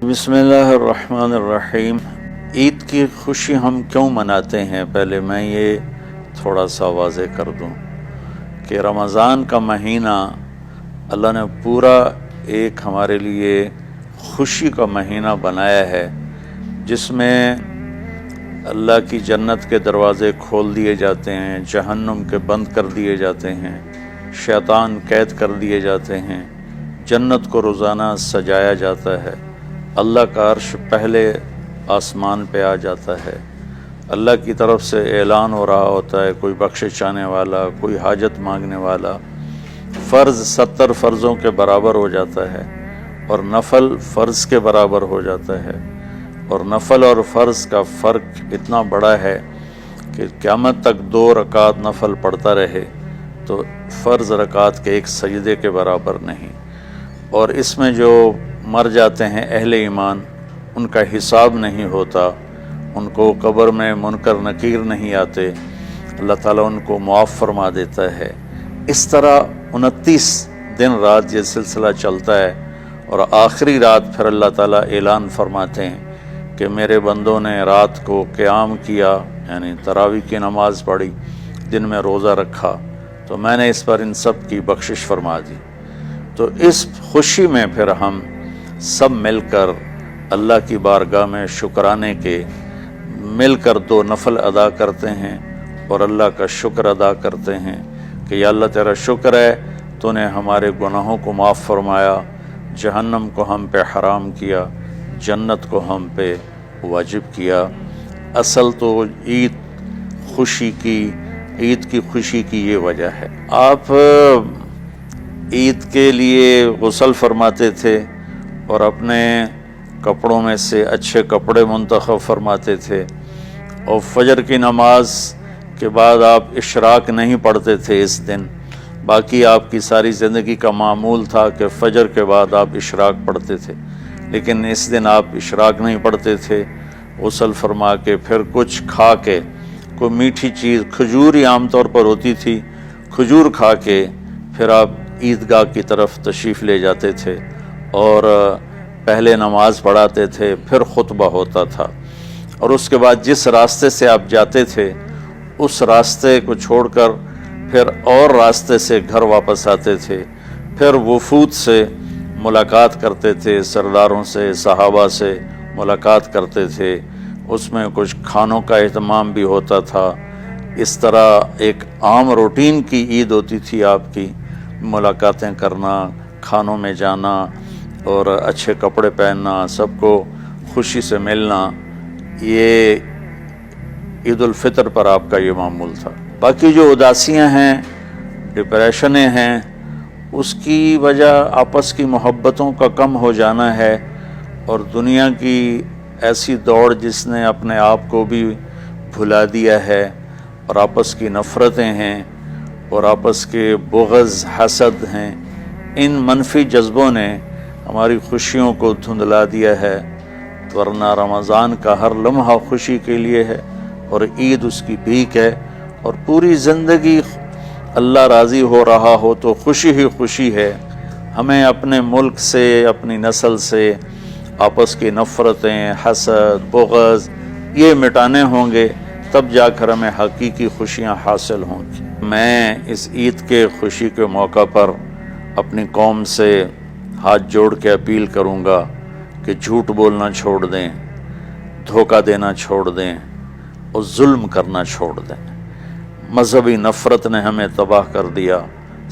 بسم اللہ الرحمن الرحیم۔ عید کی خوشی ہم کیوں مناتے ہیں؟ پہلے میں یہ تھوڑا سا واضح کر دوں کہ رمضان کا مہینہ اللہ نے پورا ایک ہمارے لیے خوشی کا مہینہ بنایا ہے، جس میں اللہ کی جنت کے دروازے کھول دیے جاتے ہیں، جہنم کے بند کر دیے جاتے ہیں، شیطان قید کر دیے جاتے ہیں، جنت کو روزانہ سجایا جاتا ہے، اللہ کا عرش پہلے آسمان پہ آ جاتا ہے، اللہ کی طرف سے اعلان ہو رہا ہوتا ہے، کوئی بخشش چاہنے والا، کوئی حاجت مانگنے والا، فرض 70 فرضوں کے برابر ہو جاتا ہے اور نفل فرض کے برابر ہو جاتا ہے، اور نفل اور فرض کا فرق اتنا بڑا ہے کہ قیامت تک 2 رکعت نفل پڑھتا رہے تو فرض رکعت کے ایک سجدے کے برابر نہیں۔ اور اس میں جو مر جاتے ہیں اہل ایمان، ان کا حساب نہیں ہوتا، ان کو قبر میں منکر نکیر نہیں آتے، اللہ تعالیٰ ان کو معاف فرما دیتا ہے۔ اس طرح 29 دن رات یہ سلسلہ چلتا ہے، اور آخری رات پھر اللہ تعالیٰ اعلان فرماتے ہیں کہ میرے بندوں نے رات کو قیام کیا، یعنی تراویح کی نماز پڑھی، دن میں روزہ رکھا، تو میں نے اس پر ان سب کی بخشش فرما دی۔ تو اس خوشی میں پھر ہم سب مل کر اللہ کی بارگاہ میں شکرانے کے مل کر 2 نفل ادا کرتے ہیں اور اللہ کا شکر ادا کرتے ہیں کہ یا اللہ تیرا شکر ہے، تو نے ہمارے گناہوں کو معاف فرمایا، جہنم کو ہم پہ حرام کیا، جنت کو ہم پہ واجب کیا۔ اصل تو عید کی خوشی کی یہ وجہ ہے۔ آپ عید کے لیے غسل فرماتے تھے اور اپنے کپڑوں میں سے اچھے کپڑے منتخب فرماتے تھے، اور فجر کی نماز کے بعد آپ اشراق نہیں پڑھتے تھے اس دن، باقی آپ کی ساری زندگی کا معمول تھا کہ فجر کے بعد آپ اشراق پڑھتے تھے، لیکن اس دن آپ اشراق نہیں پڑھتے تھے۔ غسل فرما کے پھر کچھ کھا کے، کوئی میٹھی چیز، کھجور ہی عام طور پر ہوتی تھی، کھجور کھا کے پھر آپ عیدگاہ کی طرف تشریف لے جاتے تھے، اور پہلے نماز پڑھاتے تھے، پھر خطبہ ہوتا تھا، اور اس کے بعد جس راستے سے آپ جاتے تھے اس راستے کو چھوڑ کر پھر اور راستے سے گھر واپس آتے تھے، پھر وفود سے ملاقات کرتے تھے، سرداروں سے، صحابہ سے ملاقات کرتے تھے، اس میں کچھ کھانوں کا اہتمام بھی ہوتا تھا۔ اس طرح ایک عام روٹین کی عید ہوتی تھی آپ کی، ملاقاتیں کرنا، کھانوں میں جانا اور اچھے کپڑے پہننا، سب کو خوشی سے ملنا، یہ عید الفطر پر آپ کا یہ معمول تھا۔ باقی جو اداسیاں ہیں، ڈپریشنیں ہیں، اس کی وجہ آپس کی محبتوں کا کم ہو جانا ہے، اور دنیا کی ایسی دوڑ جس نے اپنے آپ کو بھی بھلا دیا ہے، اور آپس کی نفرتیں ہیں، اور آپس کے بغض، حسد ہیں، ان منفی جذبوں نے ہماری خوشیوں کو دھندلا دیا ہے، ورنہ رمضان کا ہر لمحہ خوشی کے لیے ہے، اور عید اس کی بھیک ہے، اور پوری زندگی اللہ راضی ہو رہا ہو تو خوشی ہی خوشی ہے۔ ہمیں اپنے ملک سے، اپنی نسل سے آپس کی نفرتیں، حسد، بغض یہ مٹانے ہوں گے، تب جا کر ہمیں حقیقی خوشیاں حاصل ہوں گی۔ میں اس عید کے خوشی کے موقع پر اپنی قوم سے ہاتھ جوڑ کے اپیل کروں گا کہ جھوٹ بولنا چھوڑ دیں، دھوکہ دینا چھوڑ دیں، اور ظلم کرنا چھوڑ دیں۔ مذہبی نفرت نے ہمیں تباہ کر دیا،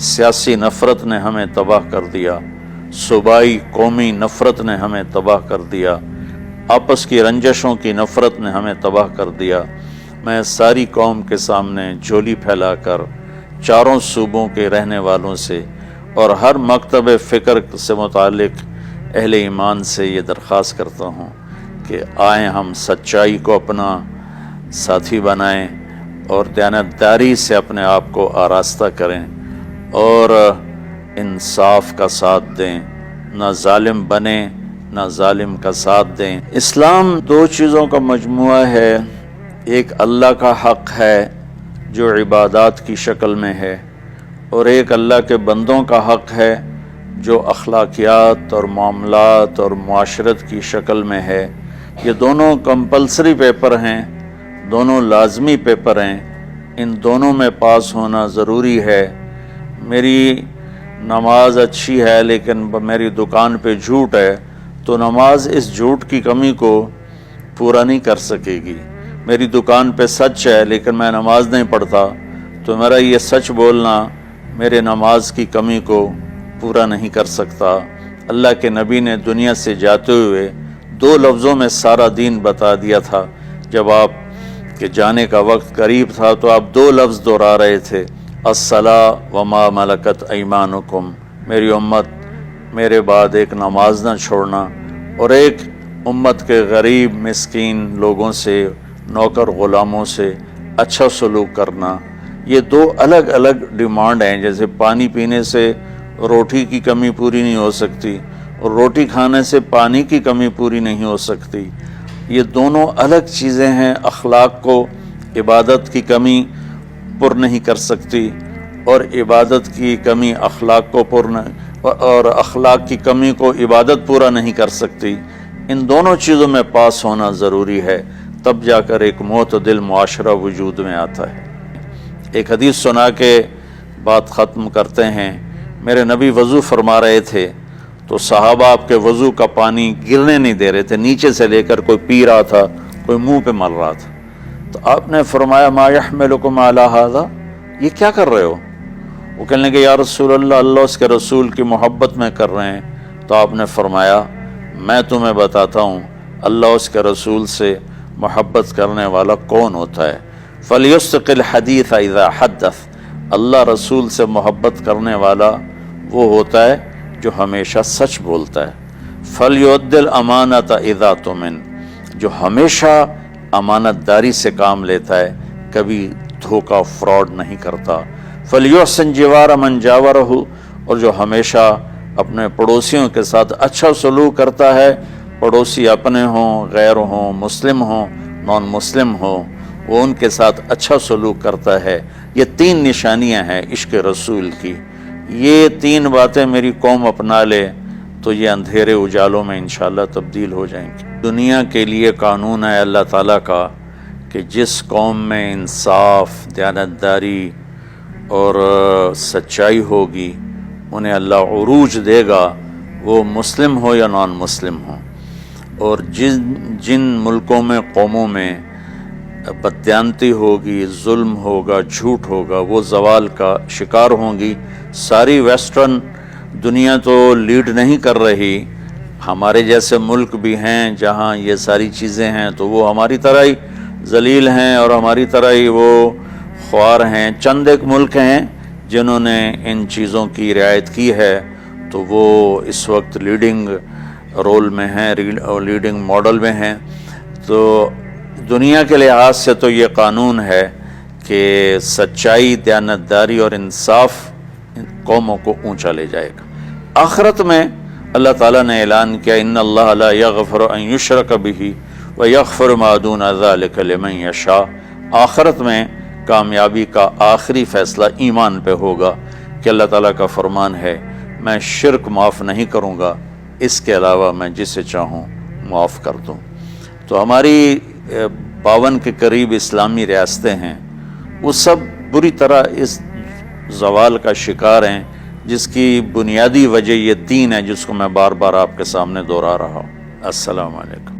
سیاسی نفرت نے ہمیں تباہ کر دیا، صوبائی قومی نفرت نے ہمیں تباہ کر دیا، آپس کی رنجشوں کی نفرت نے ہمیں تباہ کر دیا۔ میں ساری قوم کے سامنے جھولی پھیلا کر 4 صوبوں کے رہنے والوں سے اور ہر مکتب فکر سے متعلق اہل ایمان سے یہ درخواست کرتا ہوں کہ آئیں ہم سچائی کو اپنا ساتھی بنائیں اور دیانتداری سے اپنے آپ کو آراستہ کریں، اور انصاف کا ساتھ دیں، نہ ظالم بنیں نہ ظالم کا ساتھ دیں۔ اسلام 2 چیزوں کا مجموعہ ہے، ایک اللہ کا حق ہے جو عبادات کی شکل میں ہے، اور ایک اللہ کے بندوں کا حق ہے جو اخلاقیات اور معاملات اور معاشرت کی شکل میں ہے، یہ دونوں کمپلسری پیپر ہیں، دونوں لازمی پیپر ہیں، ان دونوں میں پاس ہونا ضروری ہے۔ میری نماز اچھی ہے لیکن میری دکان پہ جھوٹ ہے تو نماز اس جھوٹ کی کمی کو پورا نہیں کر سکے گی۔ میری دکان پہ سچ ہے لیکن میں نماز نہیں پڑھتا تو میرا یہ سچ بولنا میرے نماز کی کمی کو پورا نہیں کر سکتا۔ اللہ کے نبی نے دنیا سے جاتے ہوئے 2 لفظوں میں سارا دین بتا دیا تھا۔ جب آپ کے جانے کا وقت قریب تھا تو آپ 2 لفظ دہرا رہے تھے، الصلاۃ وما ملکت ایمانکم، میری امت میرے بعد ایک نماز نہ چھوڑنا، اور ایک امت کے غریب مسکین لوگوں سے، نوکر غلاموں سے اچھا سلوک کرنا۔ یہ 2 الگ الگ ڈیمانڈ ہیں۔ جیسے پانی پینے سے روٹی کی کمی پوری نہیں ہو سکتی اور روٹی کھانے سے پانی کی کمی پوری نہیں ہو سکتی، یہ دونوں الگ چیزیں ہیں۔ اخلاق کو عبادت کی کمی پر نہیں کر سکتی، اور عبادت کی کمی اخلاق کو اور اخلاق کی کمی کو عبادت پورا نہیں کر سکتی۔ ان دونوں چیزوں میں پاس ہونا ضروری ہے، تب جا کر ایک معتدل معاشرہ وجود میں آتا ہے۔ ایک حدیث سنا کے بات ختم کرتے ہیں۔ میرے نبی وضو فرما رہے تھے تو صحابہ آپ کے وضو کا پانی گرنے نہیں دے رہے تھے، نیچے سے لے کر کوئی پی رہا تھا، کوئی منہ پہ مل رہا تھا۔ تو آپ نے فرمایا ما یحملکم علی ھذا، یہ کیا کر رہے ہو؟ وہ کہنے لگے یا رسول اللہ، اللہ اس کے رسول کی محبت میں کر رہے ہیں۔ تو آپ نے فرمایا میں تمہیں بتاتا ہوں اللہ اس کے رسول سے محبت کرنے والا کون ہوتا ہے۔ فَلْيُصْدِقِ الْحَدِيثَ إِذَا حَدَّثَ، اللہ رسول سے محبت کرنے والا وہ ہوتا ہے جو ہمیشہ سچ بولتا ہے۔ فَلْيُؤَدِّ الْأَمَانَةَ إِذَا تُؤْمِنَ، جو ہمیشہ امانت داری سے کام لیتا ہے، کبھی دھوکہ فراڈ نہیں کرتا۔ فَلْيُحْسِنْ جِوَارَ مَنْ جَاوَرَهُ، اور جو ہمیشہ اپنے پڑوسیوں کے ساتھ اچھا سلوک کرتا ہے، پڑوسی اپنے ہوں، غیر ہوں، مسلم ہوں، نان مسلم ہوں، وہ ان کے ساتھ اچھا سلوک کرتا ہے۔ یہ 3 نشانیاں ہیں عشق رسول کی۔ یہ 3 باتیں میری قوم اپنا لے تو یہ اندھیرے اجالوں میں انشاءاللہ تبدیل ہو جائیں گی۔ دنیا کے لیے قانون ہے اللہ تعالیٰ کا کہ جس قوم میں انصاف، دیانتداری اور سچائی ہوگی انہیں اللہ عروج دے گا، وہ مسلم ہو یا نان مسلم ہو۔ اور جن ملکوں میں، قوموں میں بددیانتی ہوگی، ظلم ہوگا، جھوٹ ہوگا، وہ زوال کا شکار ہوں گی۔ ساری ویسٹرن دنیا تو لیڈ نہیں کر رہی، ہمارے جیسے ملک بھی ہیں جہاں یہ ساری چیزیں ہیں تو وہ ہماری طرح ہی ذلیل ہیں اور ہماری طرح ہی وہ خوار ہیں۔ چند ایک ملک ہیں جنہوں نے ان چیزوں کی رعایت کی ہے تو وہ اس وقت لیڈنگ رول میں ہیں، لیڈنگ ماڈل میں ہیں۔ تو دنیا کے لحاظ سے تو یہ قانون ہے کہ سچائی، دیانتداری اور انصاف قوموں کو اونچا لے جائے گا۔ آخرت میں اللہ تعالیٰ نے اعلان کیا ان اللہ لا یغفر ان یشرک بہ ویغفر ما دون ذلک لمن یشاء۔ آخرت میں کامیابی کا آخری فیصلہ ایمان پہ ہوگا کہ اللہ تعالیٰ کا فرمان ہے میں شرک معاف نہیں کروں گا، اس کے علاوہ میں جسے چاہوں معاف کر دوں۔ تو ہماری 52 کے قریب اسلامی ریاستیں ہیں، وہ سب بری طرح اس زوال کا شکار ہیں، جس کی بنیادی وجہ یہ دین ہے جس کو میں بار بار آپ کے سامنے دہرا رہا ہوں۔ السلام علیکم۔